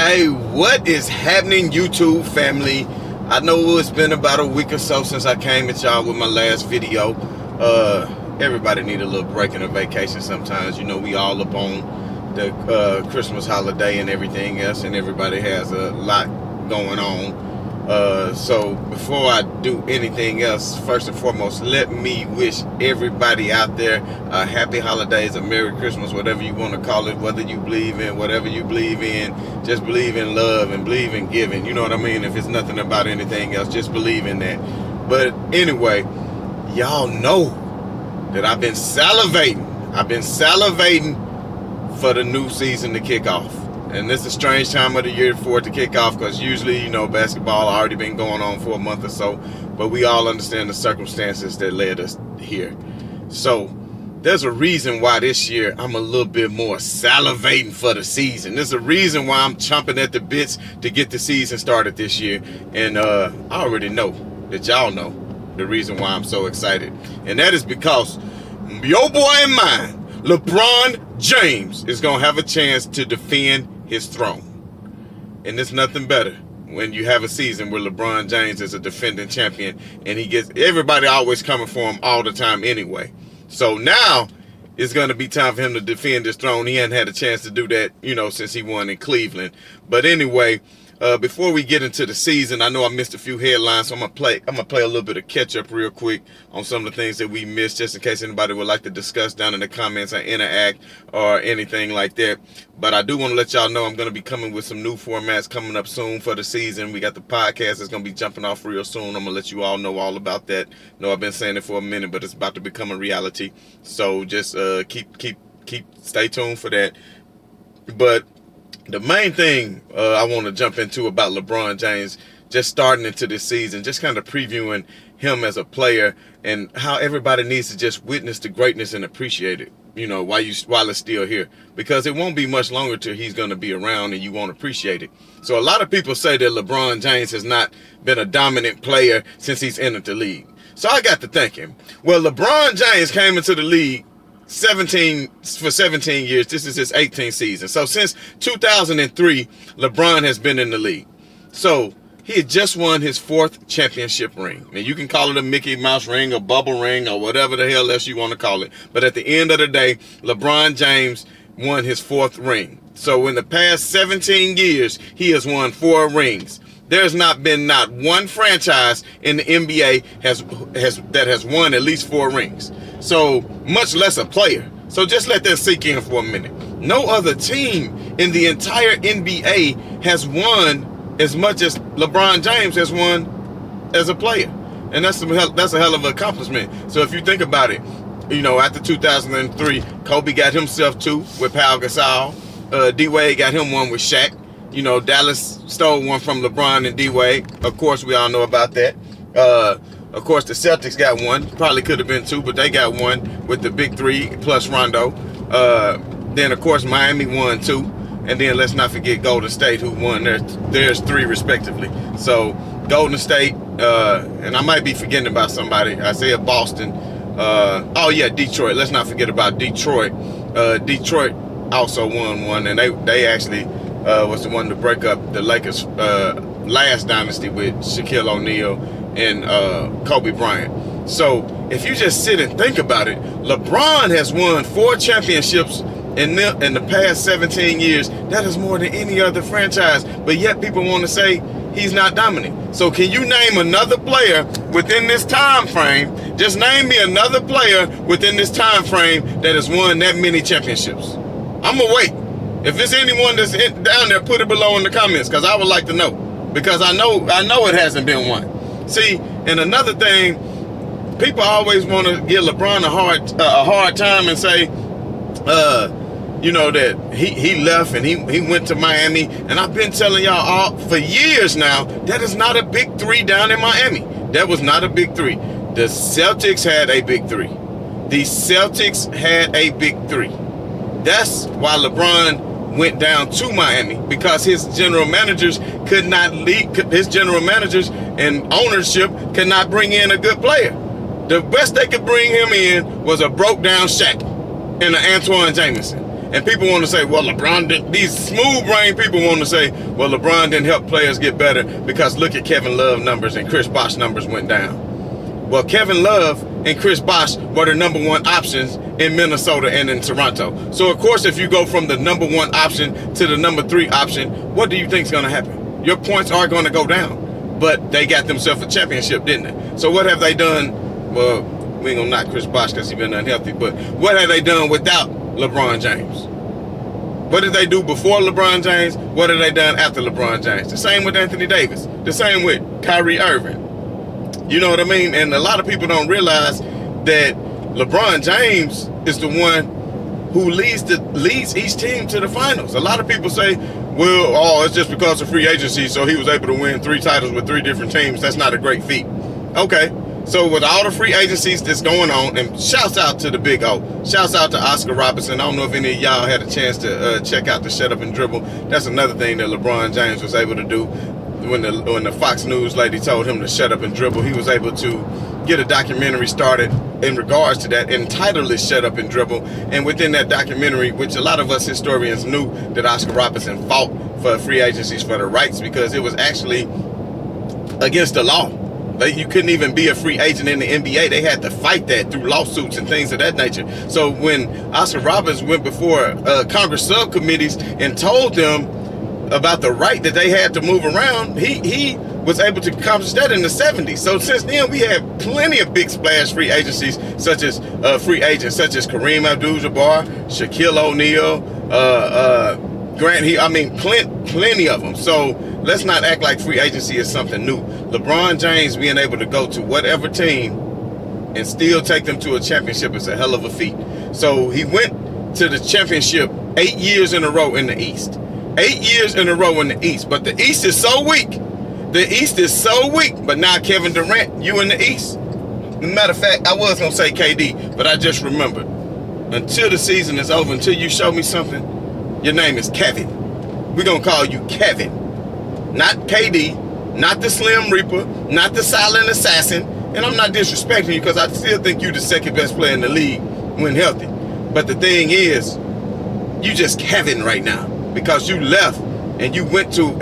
Hey, what is happening, YouTube family? I know it's been about a week or so since I came at y'all with my last video. Everybody need a little break and a vacation sometimes. You know, we all up on the Christmas holiday and everything else, and everybody has a lot going on. So before I do anything else, first and foremost, let me wish everybody out there a happy holidays, a Merry Christmas, whatever you want to call it, whether you believe in whatever you believe in. Just believe in love and believe in giving. You know what I mean? If it's nothing about anything else, just believe in that. But anyway, y'all know that I've been salivating for the new season to kick off. And this is a strange time of the year for it to kick off, because usually, you know, basketball already been going on for a month or so, but we all understand the circumstances that led us here. So there's a reason why this year I'm a little bit more salivating for the season. There's a reason why I'm chomping at the bits to get the season started this year. And I already know that y'all know the reason why I'm so excited. And that is because your boy and mine, Lebron James, is going to have a chance to defend his throne. And there's nothing better when you have a season where LeBron James is a defending champion and he gets everybody always coming for him all the time anyway. So now it's going to be time for him to defend his throne. He hadn't had a chance to do that, you know, since he won in Cleveland. But anyway, before we get into the season, I know I missed a few headlines, so I'm gonna play a little bit of catch up real quick on some of the things that we missed, just in case anybody would like to discuss down in the comments or interact or anything like that. But I do want to let y'all know I'm going to be coming with some new formats coming up soon for the season. We got the podcast that's going to be jumping off real soon. I'm going to let you all know all about that. No, I've been saying it for a minute, but it's about to become a reality. So just stay tuned for that. But the main thing I want to jump into about LeBron James just starting into this season, just kind of previewing him as a player and how everybody needs to just witness the greatness and appreciate it, you know, while it's still here, because it won't be much longer till he's going to be around and you won't appreciate it. So a lot of people say that LeBron James has not been a dominant player since he's entered the league. So I got to thinking, well, LeBron James came into the league 17 years. This is his 18th season. So since 2003, LeBron has been in the league. So he had just won his 4th championship ring. And you can call it a Mickey Mouse ring, a bubble ring, or whatever the hell else you want to call it. But at the end of the day, LeBron James won his 4th ring. So in the past 17 years, he has won 4 rings. There's not one franchise in the NBA that has won at least 4 rings. So much less a player. So just let that sink in for a minute. No other team in the entire NBA has won as much as LeBron James has won as a player. And that's a hell of an accomplishment. So if you think about it, you know, after 2003, Kobe got himself 2 with Pau Gasol. D-Wade got him 1 with Shaq. You know, Dallas stole 1 from LeBron and D-Wade. Of course, we all know about that. Of course, the Celtics got 1. Probably could have been 2, but they got 1 with the big 3 plus Rondo. Then, of course, Miami won 2. And then let's not forget Golden State, who won theirs 3 respectively. So Golden State, and I might be forgetting about somebody. I said Boston. Oh yeah, Detroit. Let's not forget about Detroit. Detroit also won 1, and they actually was the one to break up the Lakers' last dynasty with Shaquille O'Neal and Kobe Bryant. So if you just sit and think about it, LeBron has won 4 championships in the past 17 years. That is more than any other franchise, but yet people want to say he's not dominant. So can you name another player within this time frame? Just name me another player within this time frame that has won that many championships. I'm gonna wait. If there's anyone that's down there, put it below in the comments, because I would like to know, because I know it hasn't been one. See, and another thing, people always want to give LeBron a hard time and say, you know, that he left and he went to Miami. And I've been telling y'all all for years now, that is not a big 3 down in Miami. That was not a big 3. The Celtics had a big 3. The Celtics had a big 3. That's why LeBron went down to Miami, because his general managers could not lead. His general managers and ownership could not bring in a good player. The best they could bring him in was a broke down Shaq and an Antoine Jameson. And people want to say, well, these smooth-brained people want to say, well, LeBron didn't help players get better because look at Kevin Love numbers and Chris Bosh numbers went down. Well, Kevin Love and Chris Bosh were the number one options in Minnesota and in Toronto. So, of course, if you go from the number one option to the number 3 option, what do you think is going to happen? Your points are going to go down. But they got themselves a championship, didn't they? So what have they done? Well, we ain't going to knock Chris Bosh because he's been unhealthy. But what have they done without LeBron James? What did they do before LeBron James? What have they done after LeBron James? The same with Anthony Davis. The same with Kyrie Irving. You know what I mean? And a lot of people don't realize that LeBron James is the one who leads each team to the finals. A lot of people say, well, it's just because of free agency, so he was able to win 3 titles with 3 different teams. That's not a great feat. Okay, so with all the free agencies that's going on, and shouts out to the Big O. Shouts out to Oscar Robertson. I don't know if any of y'all had a chance to check out the Shut Up and Dribble. That's another thing that LeBron James was able to do. When the Fox News lady told him to shut up and dribble, he was able to get a documentary started in regards to that, entitled it Shut Up and Dribble. And within that documentary, which a lot of us historians knew that Oscar Robertson fought for free agencies for the rights because it was actually against the law. You couldn't even be a free agent in the NBA. They had to fight that through lawsuits and things of that nature. So when Oscar Robertson went before Congress subcommittees and told them about the right that they had to move around, he was able to accomplish that in the 70s. So since then, we have plenty of big splash free agencies, such as free agents such as Kareem Abdul-Jabbar, Shaquille O'Neal, plenty of them. So let's not act like free agency is something new. LeBron James being able to go to whatever team and still take them to a championship is a hell of a feat. So he went to the championship 8 years in a row in the East. 8 years in a row in the East. But the East is so weak. The East is so weak. But now Kevin Durant, you in the East. Matter of fact, I was going to say KD, but I just remembered. Until the season is over, until you show me something, your name is Kevin. We're going to call you Kevin. Not KD, not the Slim Reaper, not the Silent Assassin. And I'm not disrespecting you because I still think you're the second best player in the league when healthy. But the thing is, you just Kevin right now. Because you left and you went to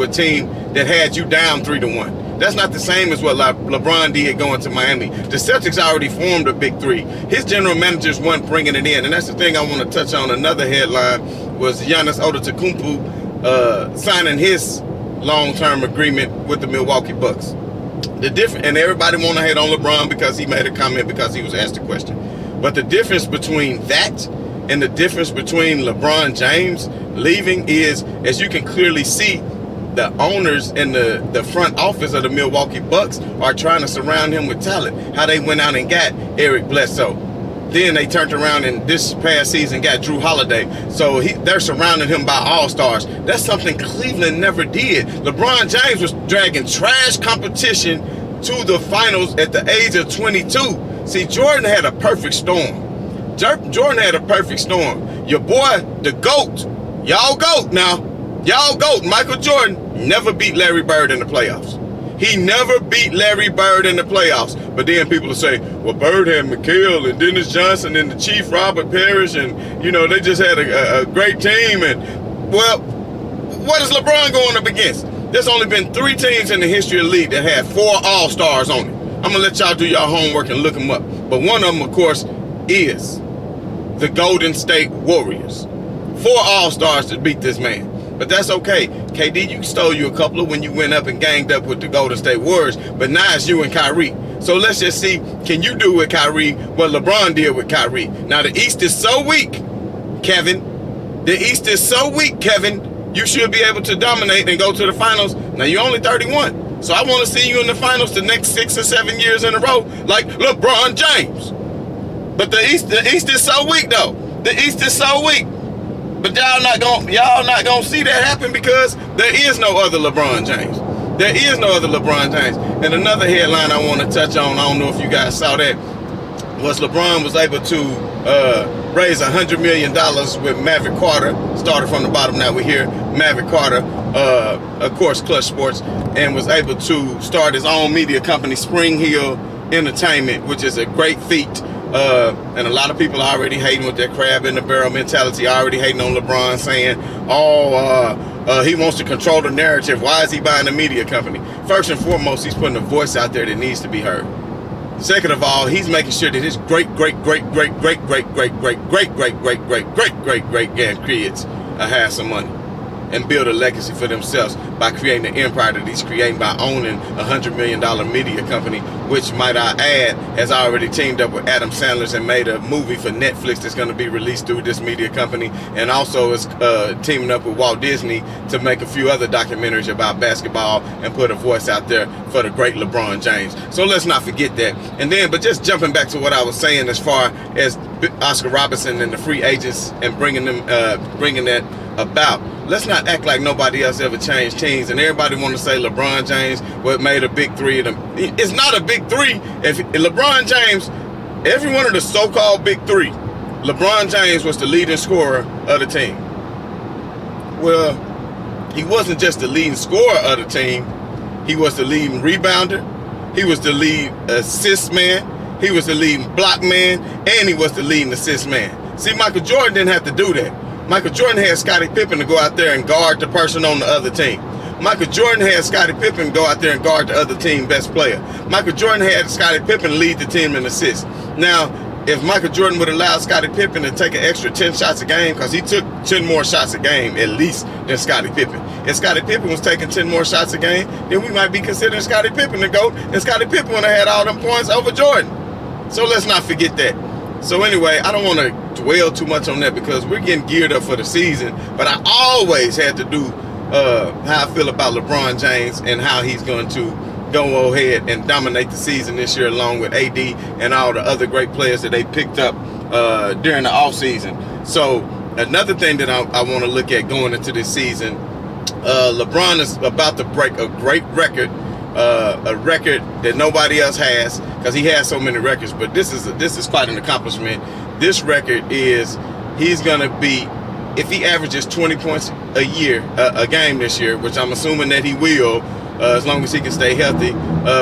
a team that had you down 3-1. That's not the same as what LeBron did going to Miami. The Celtics already formed a big 3. His general managers weren't bringing it in, and that's the thing I want to touch on. Another headline was Giannis Antetokounmpo signing his long-term agreement with the Milwaukee Bucks. And everybody want to hate on LeBron because he made a comment because he was asked a question. But the difference between that and the difference between LeBron James leaving is, as you can clearly see, the owners in the front office of the Milwaukee Bucks are trying to surround him with talent. How they went out and got Eric Bledsoe. Then they turned around and this past season got Drew Holiday. So they're surrounding him by all-stars. That's something Cleveland never did. LeBron James was dragging trash competition to the finals at the age of 22. See, Jordan had a perfect storm. Jordan had a perfect storm. Your boy, the GOAT, y'all GOAT now. Y'all GOAT, Michael Jordan, never beat Larry Bird in the playoffs. He never beat Larry Bird in the playoffs. But then people will say, well, Bird had McHale and Dennis Johnson and the Chief Robert Parrish, and, they just had a great team. And, well, what is LeBron going up against? There's only been 3 teams in the history of the league that had 4 All-Stars on it. I'm going to let y'all do y'all homework and look them up. But one of them, of course, is the Golden State Warriors. 4 All-Stars to beat this man. But that's okay. KD, you stole you a couple of when you went up and ganged up with the Golden State Warriors. But now it's you and Kyrie. So let's just see, can you do with Kyrie what LeBron did with Kyrie? Now the East is so weak, Kevin. The East is so weak, Kevin. You should be able to dominate and go to the finals. Now you're only 31. So I want to see you in the finals the next 6 or 7 years in a row, like LeBron James. But the East is so weak though. The East is so weak. But y'all not gonna see that happen because there is no other LeBron James. There is no other LeBron James. And another headline I want to touch on, I don't know if you guys saw that, was LeBron was able to raise $100 million with Maverick Carter. Started from the bottom, now we're here. Maverick Carter, of course, Clutch Sports, and was able to start his own media company, Spring Hill Entertainment, which is a great feat. And a lot of people are already hating with their crab in the barrel mentality, already hating on LeBron, saying, oh, he wants to control the narrative. Why is he buying a media company? First and foremost, he's putting a voice out there that needs to be heard. Second of all, he's making sure that his great grandkids have some money and build a legacy for themselves by creating an empire that he's creating by owning $100 million media company, which, might I add, has already teamed up with Adam Sandler and made a movie for Netflix that's going to be released through this media company, and also is teaming up with Walt Disney to make a few other documentaries about basketball and put a voice out there for the great LeBron James. So let's not forget that. And then, but just jumping back to what I was saying as far as Oscar Robertson and the free agents and bringing that about. Let's not act like nobody else ever changed teams, and everybody want to say LeBron James what made a big three of them. It's not a big three. If LeBron James, every one of the so-called big three, LeBron James was the leading scorer of the team. Well, he wasn't just the leading scorer of the team. He was the leading rebounder. He was the lead assist man. He was the leading block man, and he was the leading assist man. See, Michael Jordan didn't have to do that. Michael Jordan had Scottie Pippen to go out there and guard the person on the other team. Michael Jordan had Scottie Pippen go out there and guard the other team best player. Michael Jordan had Scottie Pippen lead the team in assists. Now, if Michael Jordan would allow Scottie Pippen to take an extra 10 shots a game, because he took 10 more shots a game at least than Scottie Pippen. If Scottie Pippen was taking 10 more shots a game, then we might be considering Scottie Pippen the GOAT, and Scottie Pippen would have had all them points over Jordan. So let's not forget that. So anyway, I don't want to dwell too much on that because we're getting geared up for the season. But I always had to do how I feel about LeBron James and how he's going to go ahead and dominate the season this year, along with AD and all the other great players that they picked up during the offseason. So another thing that I want to look at going into this season, LeBron is about to break a great record. A record that nobody else has, because he has so many records, but this is quite an accomplishment. This record is, he's gonna be, if he averages 20 points a game this year, which I'm assuming that he will, as long as he can stay healthy,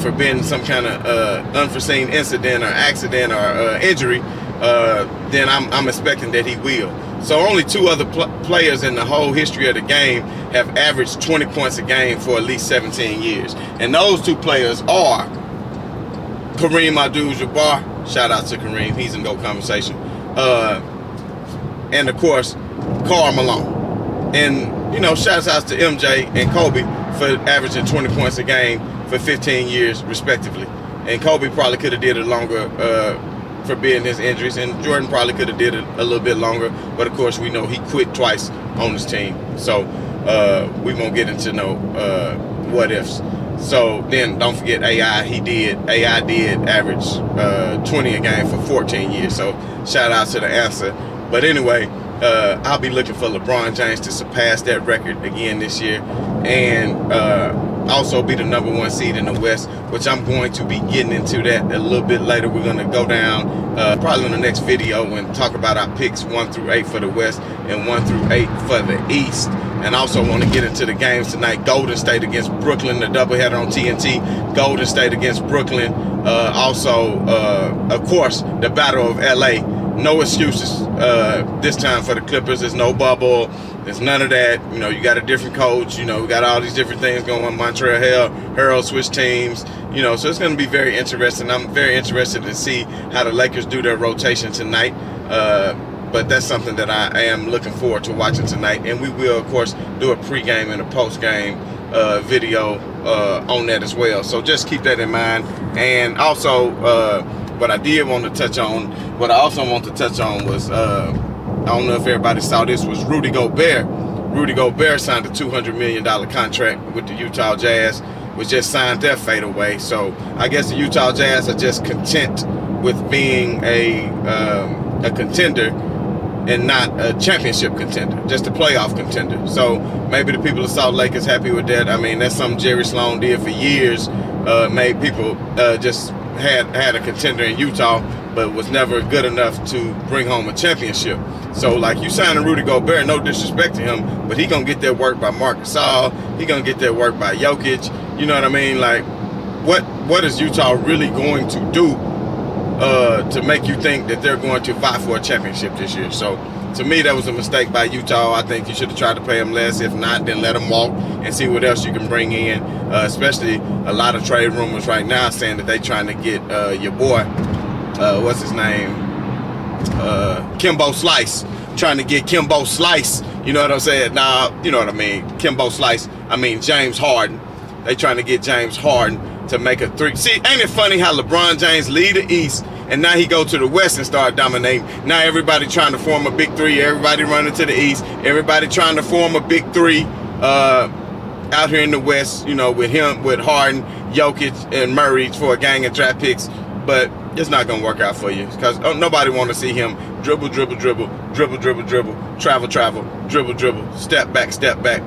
for being some kind of unforeseen incident or accident or injury, then I'm expecting that he will. So only two other players in the whole history of the game have averaged 20 points a game for at least 17 years. And those two players are Kareem Abdul-Jabbar. Shout out to Kareem. He's in GOAT conversation. And, of course, Karl Malone. And, you know, shouts out to MJ and Kobe for averaging 20 points a game for 15 years, respectively. And Kobe probably could have did it longer for being his injuries, and Jordan probably could have did it a little bit longer, but of course we know he quit twice on his team, so we won't get into no what ifs. So then don't forget AI did average 20 a game for 14 years, so shout out to the answer. But anyway, I'll be looking for LeBron James to surpass that record again this year, and also be the number one seed in the West, which I'm going to be getting into that a little bit later. We're going to go down probably in the next video and talk about our picks 1 through 8 for the West and 1 through 8 for the East. And also want to get into the games tonight. Golden State against Brooklyn, the doubleheader on TNT. Golden State against Brooklyn. Also, of course, the Battle of LA. No excuses this time for the Clippers. There's no bubble. There's none of that. You know, you got a different coach. You know, we got all these different things going on. Montreal Herald switch teams. You know, so it's going to be very interesting. I'm very interested to see how the Lakers do their rotation tonight. But that's something that I am looking forward to watching tonight. And we will, of course, do a pregame and a postgame video on that as well. So just keep that in mind. And also, what I also want to touch on was, I don't know if everybody saw this, was Rudy Gobert. Rudy Gobert signed a $200 million contract with the Utah Jazz, which just signed their fade away. So I guess the Utah Jazz are just content with being a contender and not a championship contender, just a playoff contender. So maybe the people of Salt Lake is happy with that. I mean, that's something Jerry Sloan did for years, made people just had a contender in Utah, but was never good enough to bring home a championship. So, like, you signing Rudy Gobert, no disrespect to him, but he gonna get that work by Marc Gasol. He gonna get that work by Jokic. You know what I mean? Like, what is Utah really going to do to make you think that they're going to fight for a championship this year. So to me, that was a mistake by Utah. I think you should have tried to pay him less. If not, then let him walk and see what else you can bring in. Especially a lot of trade rumors right now saying that they're trying to get your boy, what's his name, Kimbo Slice. Trying to get Kimbo Slice. You know what I'm saying? Nah, you know what I mean. Kimbo Slice. I mean James Harden. They trying to get James Harden to make a three. See, ain't it funny how LeBron James lead the East and now he go to the West and start dominating? Now everybody trying to form a big three. Everybody running to the East. Everybody trying to form a big three out here in the West. You know, with him, with Harden, Jokic, and Murray for a gang of draft picks. But it's not gonna work out for you because nobody want to see him dribble, dribble, dribble, dribble, dribble, dribble, travel, travel, dribble, dribble, step back,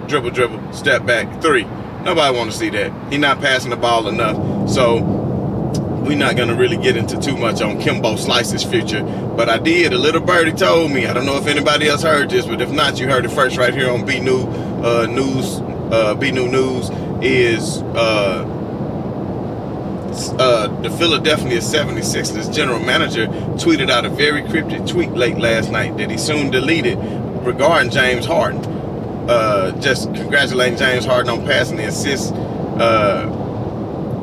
dribble, dribble, step back, three. Nobody want to see that. He's not passing the ball enough. So we're not going to really get into too much on Kimbo Slice's future. But I did. A little birdie told me. I don't know if anybody else heard this, but if not, you heard it first right here on B New News. B New News is the Philadelphia 76ers general manager tweeted out a very cryptic tweet late last night that he soon deleted regarding James Harden. Just congratulating James Harden on passing the assist.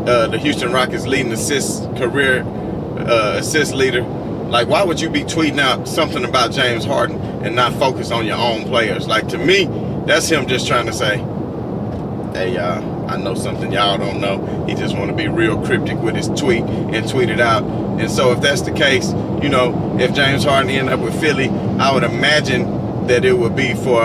The Houston Rockets leading career assist leader. Like, why would you be tweeting out something about James Harden and not focus on your own players? Like, to me, that's him just trying to say, hey, y'all, I know something y'all don't know. He just want to be real cryptic with his tweet and tweet it out. And so if that's the case, you know, if James Harden end up with Philly, I would imagine that it would be for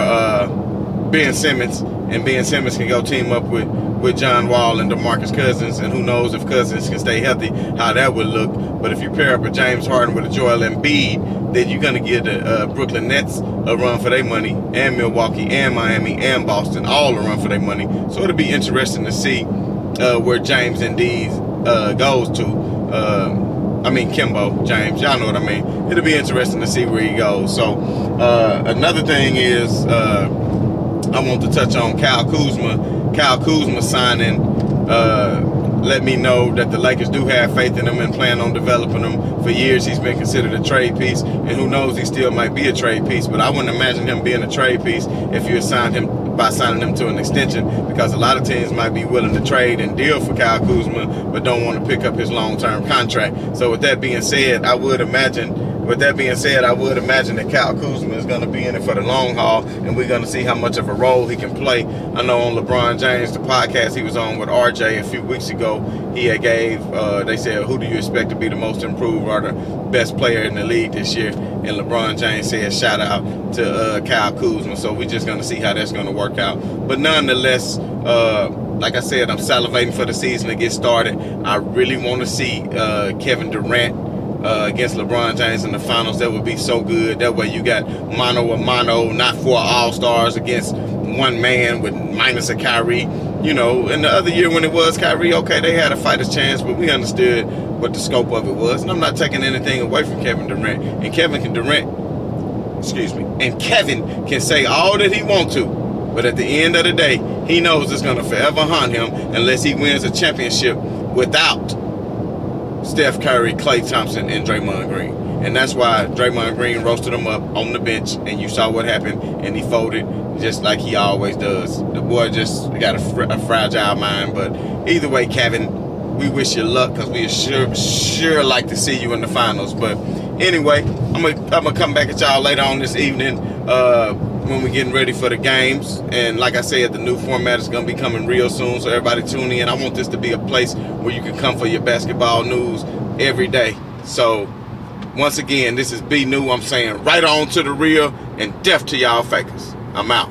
Ben Simmons, and Ben Simmons can go team up with John Wall and DeMarcus Cousins, and who knows if Cousins can stay healthy, how that would look. But if you pair up a James Harden with a Joel Embiid, then you're going to give the Brooklyn Nets a run for their money, and Milwaukee, and Miami, and Boston, all a run for their money. So it'll be interesting to see where James indeed goes to. I mean Kimbo James, y'all know what I mean. It'll be interesting to see where he goes. So another thing is I want to touch on Kyle Kuzma. Kyle Kuzma signing let me know that the Lakers do have faith in him and plan on developing him. For years he's been considered a trade piece, and who knows, he still might be a trade piece, but I wouldn't imagine him being a trade piece if you assigned him by signing him to an extension, because a lot of teams might be willing to trade and deal for Kyle Kuzma but don't want to pick up his long-term contract. So with that being said, I would imagine that Kyle Kuzma is going to be in it for the long haul, and we're going to see how much of a role he can play. I know on LeBron James, the podcast he was on with RJ a few weeks ago, he had they said, who do you expect to be the most improved or the best player in the league this year? And LeBron James said, shout out to Kyle Kuzma. So we're just going to see how that's going to work out. But nonetheless, like I said, I'm salivating for the season to get started. I really want to see Kevin Durant against LeBron James in the finals. That would be so good. That way you got mano a mano, not four all-stars against one man with minus a Kyrie. You know, in the other year when it was Kyrie, okay, they had a fighter's chance, but we understood what the scope of it was. And I'm not taking anything away from Kevin Durant. And Kevin can say all that he wants to, but at the end of the day, he knows it's going to forever haunt him unless he wins a championship without Steph Curry, Klay Thompson, and Draymond Green. And that's why Draymond Green roasted him up on the bench, and you saw what happened, and he folded just like he always does. The boy just got a fragile mind. But either way, Kevin, we wish you luck, because we sure like to see you in the finals. But anyway, I'm gonna come back at y'all later on this evening when we're getting ready for the games. And like I said, the new format is going to be coming real soon, so everybody tune in. I want this to be a place where you can come for your basketball news every day. So once again, this is B New. I'm saying right on to the real and death to y'all fakers. I'm out.